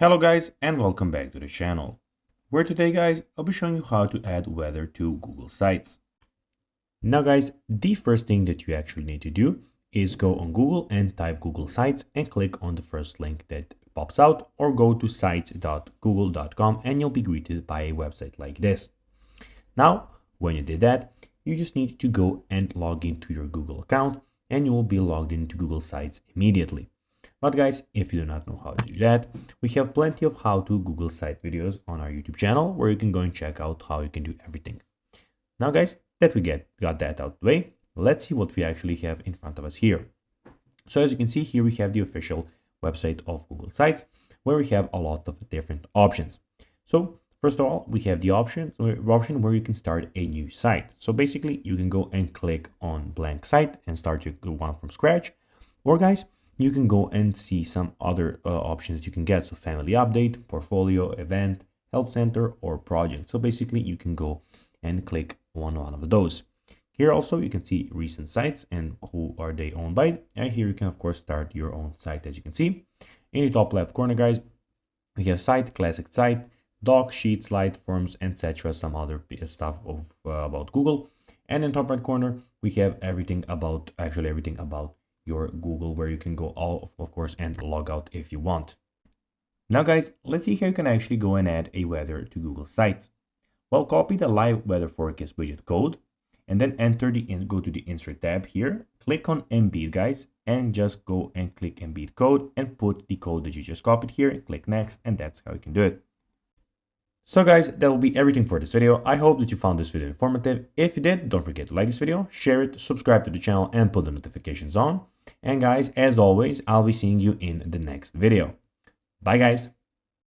Hello guys and welcome back to the channel, where today guys I'll be showing you how to add weather to Google Sites. Now guys, the first thing that you actually need to do is go on Google and type Google Sites and click on the first link that pops out, or go to sites.google.com and you'll be greeted by a website like this. Now when you did that, you just need to go and log into your Google account and you will be logged into Google Sites immediately. But guys, if you do not know how to do that, we have plenty of how to Google site videos on our YouTube channel where you can go and check out how you can do everything. Now guys, that we got that out of the way, let's see what we actually have in front of us here. So as you can see here, we have the official website of Google Sites where we have a lot of different options. So first of all, we have the option where you can start a new site. So basically you can go and click on blank site and start your one from scratch. Or guys, you can go and see some other options you can get. So family update, portfolio, event, help center, or project. So basically you can go and click on one of those. Here also you can see recent sites and who are they owned by. And here you can of course start your own site. As you can see in the top left corner guys, we have site, classic site, doc, sheet, slide, forms, etc. Some other stuff of about Google. And in top right corner we have everything about your Google, where you can go of course and log out if you want. Now guys, let's see how you can actually go and add a weather to Google Sites. Well, copy the live weather forecast widget code and then go to the insert tab here, click on embed guys, and just go and click embed code and put the code that you just copied here and click next, and that's how you can do it. So guys, that will be everything for this video. I hope that you found this video informative. If you did, don't forget to like this video, share it, subscribe to the channel, and put the notifications on. And guys, as always, I'll be seeing you in the next video. Bye guys.